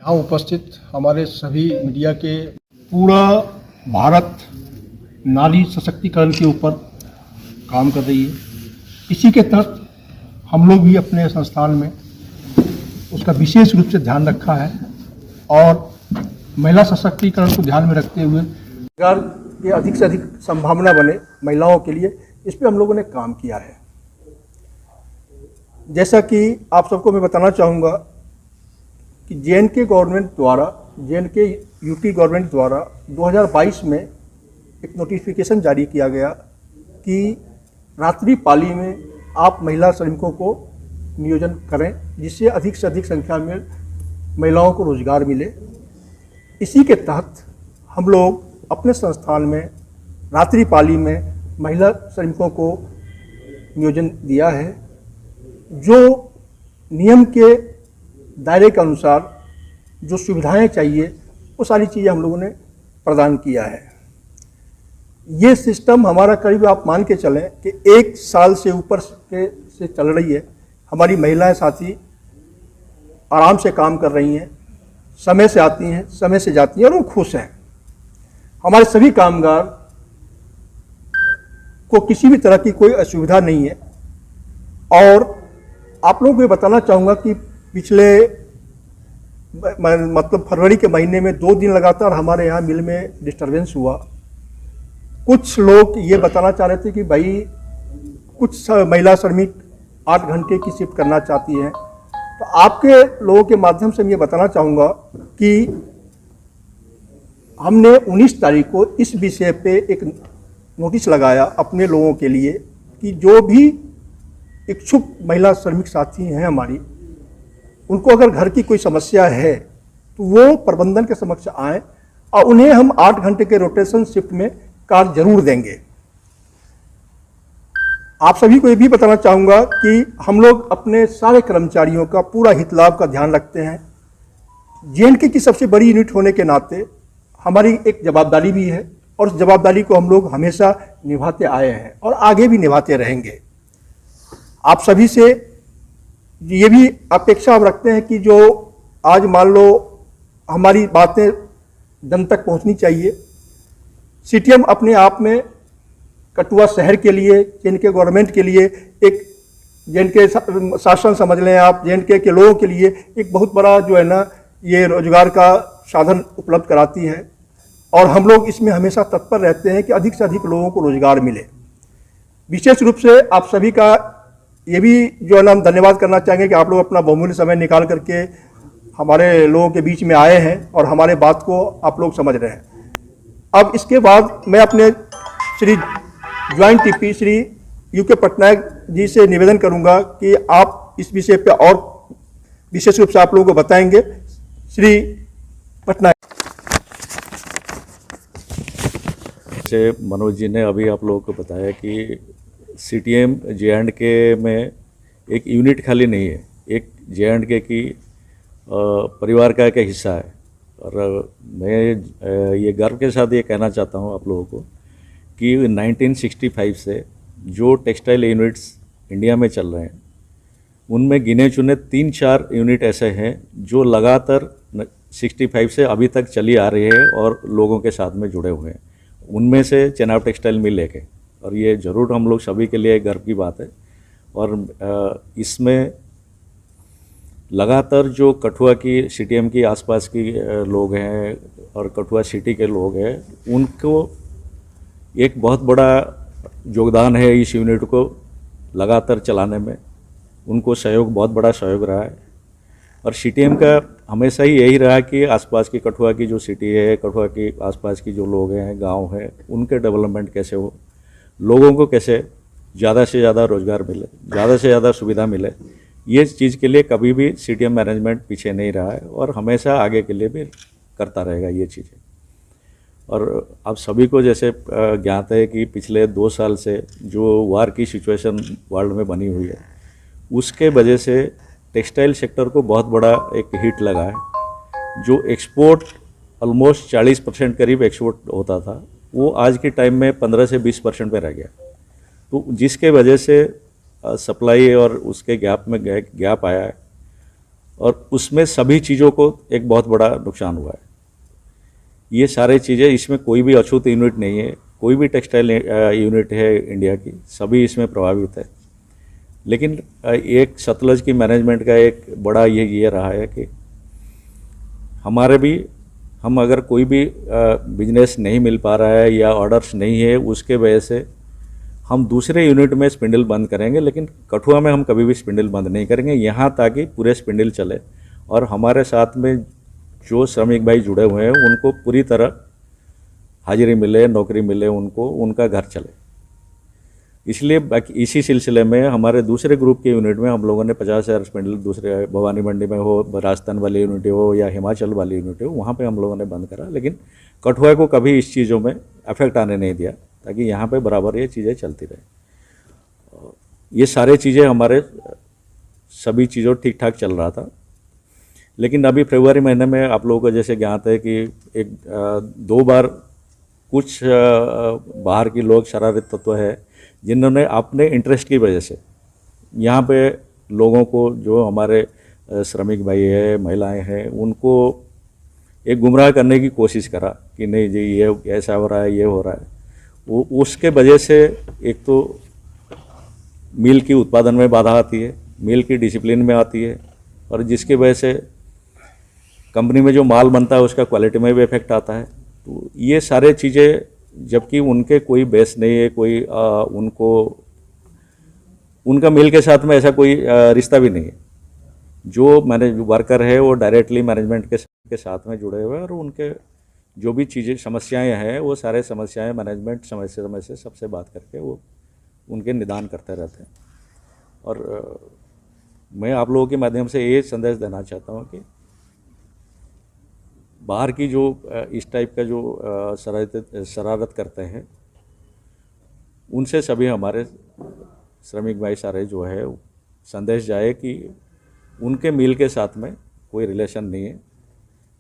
यहाँ उपस्थित हमारे सभी मीडिया के पूरा भारत नारी सशक्तिकरण के ऊपर काम कर रही है। इसी के तहत हम लोग भी अपने संस्थान में उसका विशेष रूप से ध्यान रखा है और महिला सशक्तिकरण को ध्यान में रखते हुए रोजगार की अधिक से अधिक संभावना बने महिलाओं के लिए, इस पर हम लोगों ने काम किया है। जैसा कि आप सबको मैं बताना चाहूँगा कि जे.एन.के गवर्नमेंट द्वारा, जे.एन.के यूटी गवर्नमेंट द्वारा 2022 में एक नोटिफिकेशन जारी किया गया कि रात्रि पाली में आप महिला श्रमिकों को नियोजन करें, जिससे अधिक से अधिक संख्या में महिलाओं को रोजगार मिले। इसी के तहत हम लोग अपने संस्थान में रात्रि पाली में महिला श्रमिकों को नियोजन दिया है, जो नियम के दायरे के अनुसार जो सुविधाएं चाहिए वो सारी चीज़ें हम लोगों ने प्रदान किया है। ये सिस्टम हमारा करीब आप मान के चलें कि 1 साल से ऊपर से चल रही है। हमारी महिलाएं साथी आराम से काम कर रही हैं, समय से आती हैं, समय से जाती हैं और वो खुश हैं। हमारे सभी कामगार को किसी भी तरह की कोई असुविधा नहीं है। और आप लोगों को ये बताना चाहूँगा कि पिछले मतलब फरवरी के महीने में 2 दिन लगातार हमारे यहाँ मिल में डिस्टरबेंस हुआ। कुछ लोग ये बताना चाह रहे थे कि भाई कुछ महिला श्रमिक 8 घंटे की शिफ्ट करना चाहती हैं। तो आपके लोगों के माध्यम से मैं ये बताना चाहूँगा कि हमने 19 तारीख को इस विषय पे एक नोटिस लगाया अपने लोगों के लिए कि जो भी इच्छुक महिला श्रमिक साथी हैं हमारी, उनको अगर घर की कोई समस्या है तो वो प्रबंधन के समक्ष आएँ और उन्हें हम 8 घंटे के रोटेशन शिफ्ट में कार्य जरूर देंगे। आप सभी को ये भी बताना चाहूँगा कि हम लोग अपने सारे कर्मचारियों का पूरा हित लाभ का ध्यान रखते हैं। जे.एन.के की सबसे बड़ी यूनिट होने के नाते हमारी एक जवाबदारी भी है और उस जवाबदारी को हम लोग हमेशा निभाते आए हैं और आगे भी निभाते रहेंगे। आप सभी से ये भी अपेक्षा हम रखते हैं कि जो आज मान लो हमारी बातें जन तक पहुंचनी चाहिए। सीटीएम अपने आप में कठुआ शहर के लिए, जे.एन.के गवर्नमेंट के लिए, एक जे.एन.के शासन समझ लें आप, जे.एन.के के लोगों के लिए एक बहुत बड़ा जो है ना ये रोजगार का साधन उपलब्ध कराती है और हम लोग इसमें हमेशा तत्पर रहते हैं कि अधिक से अधिक लोगों को रोजगार मिले। विशेष रूप से आप सभी का ये भी जो है ना हम धन्यवाद करना चाहेंगे कि आप लोग अपना बहुमूल्य समय निकाल करके हमारे लोगों के बीच में आए हैं और हमारे बात को आप लोग समझ रहे हैं। अब इसके बाद मैं अपने Shri joint TP Shri UK Patnaik ji से निवेदन करूंगा कि आप इस विषय पे और विशेष रूप से आप लोगों को बताएंगे। श्री पटनायक। जैसे मनोज जी ने अभी आप लोगों को बताया कि सीटीएम जे.एंड.के में एक यूनिट खाली नहीं है, एक जे.एंड.के की परिवार का एक हिस्सा है। और मैं ये गर्व के साथ ये कहना चाहता हूँ आप लोगों को कि 1965 से जो टेक्सटाइल यूनिट्स इंडिया में चल रहे हैं उनमें गिने चुने 3-4 यूनिट ऐसे हैं जो लगातार 65 से अभी तक चली आ रही है और लोगों के साथ में जुड़े हुए हैं। उनमें से चेनाब टेक्सटाइल मिल एक है और ये ज़रूर हम लोग सभी के लिए गर्व की बात है। और इसमें लगातार जो कठुआ की सीटीएम की आसपास की लोग हैं और कठुआ सिटी के लोग हैं, उनको एक बहुत बड़ा योगदान है इस यूनिट को लगातार चलाने में। उनको सहयोग, बहुत बड़ा सहयोग रहा है। और सीटीएम का हमेशा ही यही रहा कि आसपास की कठुआ की जो सिटी है, कठुआ की आसपास की जो लोग हैं, गांव हैं, उनके डेवलपमेंट कैसे हो, लोगों को कैसे ज़्यादा से ज़्यादा रोज़गार मिले, ज़्यादा से ज़्यादा सुविधा मिले, ये चीज़ के लिए कभी भी सीटीएम मैनेजमेंट पीछे नहीं रहा है और हमेशा आगे के लिए भी करता रहेगा ये चीज़ें। और आप सभी को जैसे ज्ञात है कि पिछले 2 साल से जो वार की सिचुएशन वर्ल्ड में बनी हुई है, उसके वजह से टेक्सटाइल सेक्टर को बहुत बड़ा एक हिट लगा है। जो एक्सपोर्ट ऑलमोस्ट 40% करीब एक्सपोर्ट होता था, वो आज के टाइम में 15 से 20% पे रह गया। तो जिसके वजह से सप्लाई और उसके गैप में गैप आया है और उसमें सभी चीज़ों को एक बहुत बड़ा नुकसान हुआ है। ये सारे चीज़ें, इसमें कोई भी अछूत यूनिट नहीं है, कोई भी टेक्सटाइल यूनिट है इंडिया की, सभी इसमें प्रभावित है। लेकिन एक सतलज की मैनेजमेंट का एक बड़ा ये रहा है कि हमारे भी, हम अगर कोई भी बिजनेस नहीं मिल पा रहा है या ऑर्डर्स नहीं है, उसके वजह से हम दूसरे यूनिट में स्पिंडल बंद करेंगे, लेकिन कठुआ में हम कभी भी स्पिंडल बंद नहीं करेंगे, यहाँ ताकि पूरे स्पिंडल चले और हमारे साथ में जो श्रमिक भाई जुड़े हुए हैं उनको पूरी तरह हाजिरी मिले, नौकरी मिले, उनको उनका घर चले। इसलिए बाकी इसी सिलसिले में हमारे दूसरे ग्रुप के यूनिट में हम लोगों ने 50,000 स्पिंडल, दूसरे भवानी मंडी में हो, राजस्थान वाली यूनिट हो या हिमाचल वाली यूनिट हो, वहाँ पे हम लोगों ने बंद करा। लेकिन कठुआ को कभी इस चीज़ों में अफेक्ट आने नहीं दिया, ताकि यहाँ पे बराबर ये चीज़ें चलती रहे। ये सारे चीज़ें हमारे सभी चीज़ों ठीक ठाक चल रहा था। लेकिन अभी फरवरी महीने में आप लोगों को जैसे ज्ञात है कि एक 2 बार कुछ बाहर के लोग, शरारत तत्व है, जिन्होंने अपने इंटरेस्ट की वजह से यहाँ पे लोगों को, जो हमारे श्रमिक भाई है, महिलाएं हैं, उनको एक गुमराह करने की कोशिश करा कि नहीं जी ये ऐसा हो रहा है, ये हो रहा है। वो उसके वजह से एक तो मिल की उत्पादन में बाधा आती है, मिल की डिसिप्लिन में आती है, और जिसकी वजह से कंपनी में जो माल बनता है उसका क्वालिटी में भी इफेक्ट आता है। तो ये सारे चीज़ें, जबकि उनके कोई बेस नहीं है, कोई उनको, उनका मिल के साथ में ऐसा कोई रिश्ता भी नहीं है। जो मैनेज वर्कर है वो डायरेक्टली मैनेजमेंट के साथ में जुड़े हुए हैं, और उनके जो भी चीज़ें, समस्याएं हैं, वो सारे समस्याएं मैनेजमेंट समय से सबसे बात करके वो उनके निदान करते रहते हैं। और मैं आप लोगों के माध्यम से ये संदेश देना चाहता हूँ कि बाहर की जो इस टाइप का जो शरारत करते हैं, उनसे सभी हमारे श्रमिक भाई सारे जो है संदेश जाए कि उनके मिल के साथ में कोई रिलेशन नहीं है,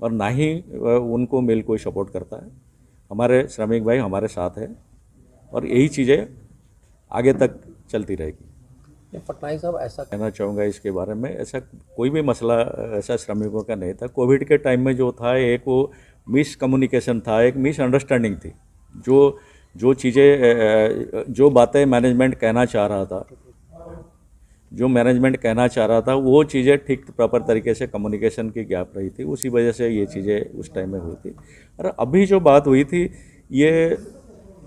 और ना ही उनको मिल कोई सपोर्ट करता है। हमारे श्रमिक भाई हमारे साथ है, और यही चीज़ें आगे तक चलती रहेगी। पटनायक साहब, ऐसा कहना चाहूँगा इसके बारे में, ऐसा कोई भी मसला ऐसा श्रमिकों का नहीं था। कोविड के टाइम में जो था, एक वो मिस कम्युनिकेशन था, एक मिस अंडरस्टैंडिंग थी। जो चीज़ें, जो बातें मैनेजमेंट कहना चाह रहा था, वो चीज़ें ठीक प्रॉपर तरीके से कम्युनिकेशन की गैप रही थी, उसी वजह से ये चीज़ें उस टाइम में हुई थी। और अभी जो बात हुई थी, ये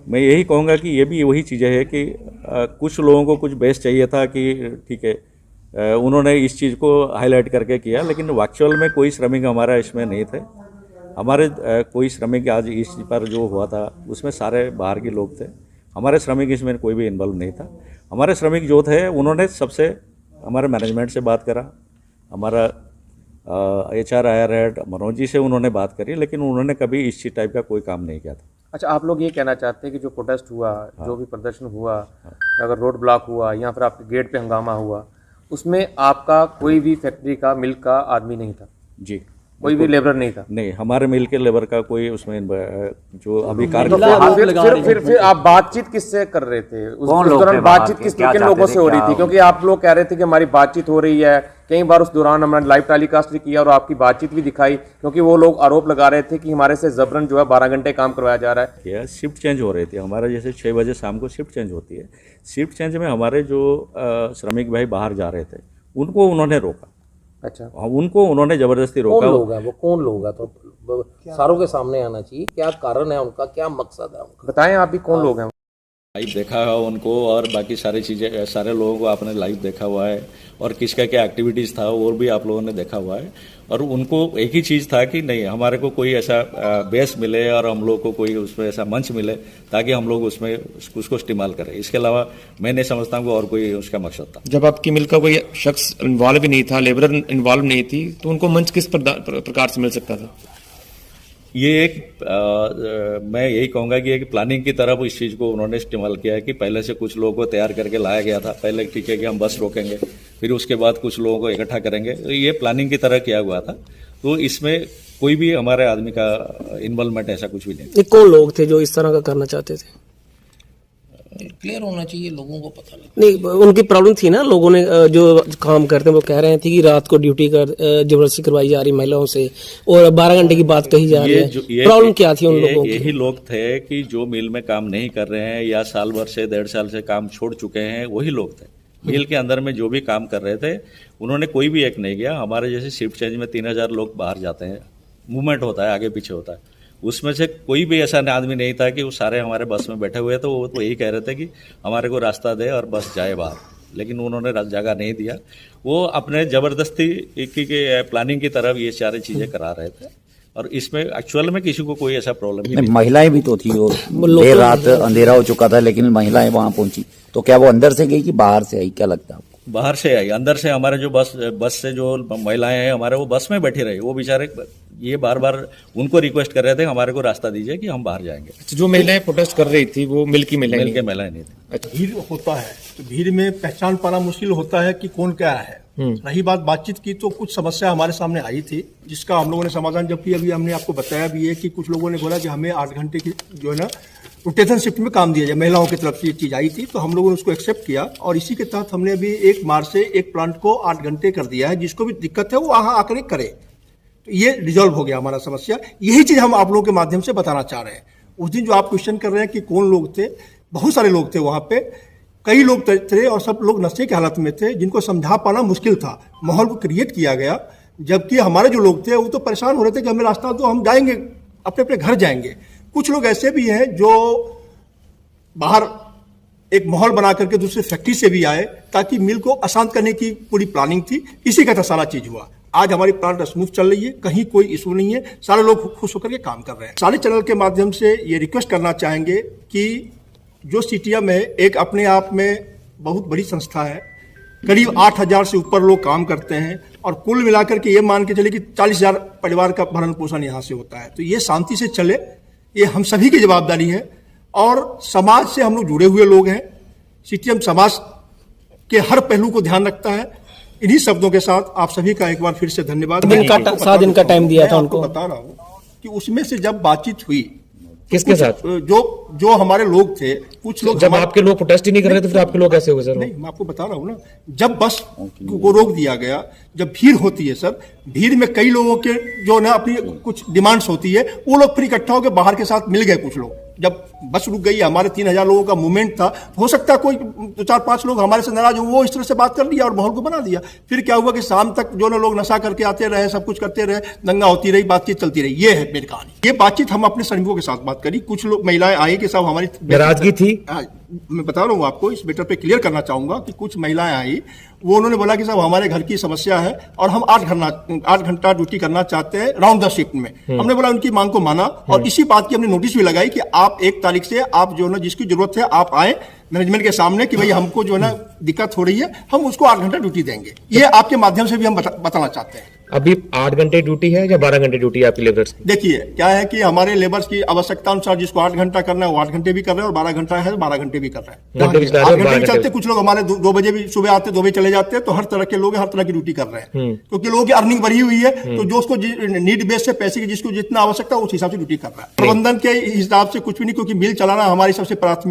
मैं यही कहूँगा कि ये भी वही चीज़ें है कि कुछ लोगों को कुछ बेस चाहिए था कि ठीक है, उन्होंने इस चीज़ को हाईलाइट करके किया, लेकिन एक्चुअल में कोई श्रमिक हमारा इसमें नहीं थे। हमारे कोई श्रमिक आज इस पर जो हुआ था उसमें सारे बाहर के लोग थे, हमारे श्रमिक इसमें कोई भी इन्वॉल्व नहीं था। हमारे श्रमिक जो थे उन्होंने सबसे हमारे मैनेजमेंट से बात करा, हमारा HR हेड मनोज जी से उन्होंने बात करी, लेकिन उन्होंने कभी इस चीज टाइप का कोई काम नहीं किया था। अच्छा, आप लोग ये कहना चाहते हैं कि जो प्रोटेस्ट हुआ, जो भी प्रदर्शन हुआ, अगर रोड ब्लॉक हुआ या फिर आपके गेट पे हंगामा हुआ, उसमें आपका कोई भी फैक्ट्री का, मिल का आदमी नहीं था? जी, कोई भी लेबर नहीं था? नहीं, हमारे मिल के लेबर का कोई उसमें जो अभी तो कार्य फिर आप बातचीत किससे कर रहे थे उस दौरान? बातचीत किन लोगों से हो रही थी? क्योंकि आप लोग कह रहे थे कि हमारी बातचीत हो रही है, कई बार उस दौरान हमने लाइव टेलीकास्ट भी किया और आपकी बातचीत भी दिखाई, क्योंकि वो लोग आरोप लगा रहे थे कि हमारे से जबरन जो है 12 घंटे काम करवाया जा रहा है। शिफ्ट चेंज हो रही थी हमारा, जैसे 6 बजे शाम को शिफ्ट चेंज होती है। शिफ्ट चेंज में हमारे जो श्रमिक भाई बाहर जा रहे थे उनको उन्होंने रोका। अच्छा, उनको उन्होंने जबरदस्ती रोका। कौन लोग हैं वो? कौन लोग हैं? तो सारों के सामने आना चाहिए। क्या कारण है उनका, क्या मकसद है उनका? बताएं आप भी, कौन लोग हैं? लाइव देखा है उनको, और बाकी सारी चीज़ें, सारे लोगों को आपने लाइव देखा हुआ है, और किसका क्या एक्टिविटीज़ था वो भी आप लोगों ने देखा हुआ है। और उनको एक ही चीज़ था कि नहीं, हमारे को कोई ऐसा बेस मिले और हम लोग को कोई उसमें ऐसा मंच मिले ताकि हम लोग उसमें उसको इस्तेमाल करें। इसके अलावा मैं नहीं समझता हूँ और कोई उसका मकसद था। जब आपकी मिल का कोई शख्स इन्वॉल्व ही नहीं था, लेबर इन्वॉल्व नहीं थी, तो उनको मंच किस प्रकार से मिल सकता था? ये एक मैं यही कहूँगा कि एक प्लानिंग की तरफ इस चीज़ को उन्होंने इस्तेमाल किया है कि पहले से कुछ लोगों को तैयार करके लाया गया था। पहले ठीक है कि हम बस रोकेंगे, फिर उसके बाद कुछ लोगों को इकट्ठा करेंगे, तो ये प्लानिंग की तरह किया हुआ था। तो इसमें कोई भी हमारे आदमी का इन्वॉल्वमेंट ऐसा कुछ भी नहीं। ये कौन लोग थे जो इस तरह का करना चाहते थे? क्लियर होना चाहिए, लोगों को पता लगे। नहीं, उनकी प्रॉब्लम थी ना, लोगों ने जो काम करते हैं वो कह रहे थे कि रात को ड्यूटी कर जबरदस्ती करवाई जा रही महिलाओं से और 12 घंटे की बात कही जा रही है। प्रॉब्लम क्या थी उन लोगों की? यही लोग थे कि जो मिल में काम नहीं कर रहे हैं या साल भर से 1.5 साल से काम छोड़ चुके हैं, वही लोग थे। मिल के अंदर में जो भी काम कर रहे थे उन्होंने कोई भी एक नहीं किया। हमारे जैसे शिफ्ट चेंज में 3000 लोग बाहर जाते हैं, मूवमेंट होता है, आगे पीछे होता है, उसमें से कोई भी ऐसा आदमी नहीं था कि वो सारे हमारे बस में बैठे हुए थे। वो तो यही कह रहे थे कि हमारे को रास्ता दे और बस जाए बाहर, लेकिन उन्होंने जगह नहीं दिया। वो अपने ज़बरदस्ती की प्लानिंग की तरफ ये सारी चीज़ें करा रहे थे और इसमें एक्चुअल में किसी को कोई ऐसा प्रॉब्लम नहीं। महिलाएं भी तो थी और देर रात अंधेरा हो चुका था, लेकिन महिलाएं वहां पहुंची, तो क्या वो अंदर से गई कि बाहर से आई, क्या लगता है आपको? बाहर से आई। अंदर से हमारे जो बस से जो महिलाएं हैं हमारे, वो बस में बैठी रही। वो बेचारे ये बार बार उनको रिक्वेस्ट कर रहे थे हमारे को रास्ता दीजिए कि हम बाहर जाएंगे। जो महिलाएं प्रोटेस्ट कर रही थी वो मिल की महिलाएं नहीं थी। भीड़ होता है तो भीड़ में पहचान पाना मुश्किल होता है कि कौन क्या है। रही बात बातचीत की, तो कुछ समस्या हमारे सामने आई थी जिसका हम लोगों ने समाधान जब किया। अभी हमने आपको बताया भी है कि कुछ लोगों ने बोला कि हमें 8 घंटे की जो है ना रोटेशन शिफ्ट में काम दिया जाए, महिलाओं की तरफ से ये चीज़ आई थी, तो हम लोगों ने उसको एक्सेप्ट किया और इसी के तहत हमने अभी 1 मार्च से एक प्लांट को 8 घंटे कर दिया है। जिसको भी दिक्कत है वो वहाँ आकर करे, तो ये रिजॉल्व हो गया हमारा समस्या। यही चीज़ हम आप लोगों के माध्यम से बताना चाह रहे हैं। उस दिन जो आप क्वेश्चन कर रहे हैं कि कौन लोग थे, बहुत सारे लोग थे वहाँ पे, कई लोग थे और सब लोग नशे की हालत में थे जिनको समझा पाना मुश्किल था। माहौल को क्रिएट किया गया, जबकि हमारे जो लोग थे वो तो परेशान हो रहे थे कि हमें रास्ता दो, हम जाएंगे, अपने अपने घर जाएंगे। कुछ लोग ऐसे भी हैं जो बाहर एक माहौल बना करके दूसरे फैक्ट्री से भी आए ताकि मिल को अशांत करने की पूरी प्लानिंग थी। इसी का सारा चीज हुआ। आज हमारी प्लांट स्मूथ चल रही है, कहीं कोई इशू नहीं है, सारे लोग खुश होकर के काम कर रहे हैं। सारे चैनल के माध्यम से ये रिक्वेस्ट करना चाहेंगे कि जो सीटीएम है एक अपने आप में बहुत बड़ी संस्था है, करीब 8000 से ऊपर लोग काम करते हैं और कुल मिलाकर के ये मान के चले कि 40,000 परिवार का भरण पोषण यहाँ से होता है। तो ये शांति से चले, ये हम सभी की जवाबदारी है और समाज से हम लोग जुड़े हुए लोग हैं। सीटीएम समाज के हर पहलू को ध्यान रखता है। इन्हीं शब्दों के साथ आप सभी का एक बार फिर से धन्यवाद। 7 दिन का टाइम दिया था उनको। बता रहा हूँ कि उसमें से जब बातचीत हुई, किसके साथ? जो हमारे लोग थे, कुछ लोग जब आपके लोग प्रोटेस्ट ही नहीं कर रहे तो फिर आपके लोग कैसे हुए सर? नहीं, मैं आपको बता रहा हूँ ना, जब बस को रोक दिया गया, जब भीड़ होती है सर, भीड़ में कई लोगों के जो ना अपनी कुछ डिमांड्स होती है, वो लोग फिर इकट्ठा होकर बाहर के साथ मिल गए। कुछ लोग जब बस रुक गई, हमारे 3000 लोगों का मूवमेंट था, हो सकता है कोई 2-4-5 लोग हमारे से नाराज हो, वो इस तरह से बात कर लिया और माहौल को बना दिया। फिर क्या हुआ कि शाम तक जो ना लोग नशा करके आते रहे, सब कुछ करते रहे, दंगा होती रही, बातचीत चलती रही। ये है मेरी कहानी। ये बातचीत हम अपने श्रमिकों के साथ बात करी। कुछ लोग महिलाएं आई कि साहब हमारी नाराजगी थी। मैं बता रहा हूँ आपको, इस मैटर पे क्लियर करना चाहूंगा कि कुछ महिलाएं आई, वो उन्होंने बोला कि साहब हमारे घर की समस्या है और हम 8 घंटा ड्यूटी करना चाहते हैं राउंड द शिफ्ट में। हमने बोला उनकी मांग को माना और इसी बात की हमने नोटिस भी लगाई कि आप 1 तारीख से आप जो है ना जिसकी जरूरत है आप आए मैनेजमेंट के सामने कि भाई हमको जो है ना दिक्कत हो रही है, हम उसको 8 घंटा ड्यूटी देंगे। ये आपके माध्यम से भी हम बताना चाहते हैं। अभी 8 घंटे ड्यूटी है या 12 घंटे ड्यूटी है आपकी लेबर्स की? देखिए क्या है कि हमारे लेबर्स की आवश्यकता अनुसार जिसको 8 घंटा करना है वो 8 घंटे भी कर रहे हैं और 12 घंटा है 12 घंटे भी कर रहे हैं। 8 घंटे भी चलते, कुछ लोग हमारे 2 बजे भी सुबह आते, 2 बजे चले जाते हैं। तो हर तरह के लोग हर तरह की ड्यूटी कर रहे हैं क्योंकि लोगों की अर्निंग बढ़ी हुई है। तो जो उसको नीड बेस से पैसे की जिसको जितना आवश्यकता है उस हिसाब से ड्यूटी कर रहा है। प्रबंधन के हिसाब से कुछ भी नहीं, क्योंकि मिल चलाना हमारी सबसे प्राथमिक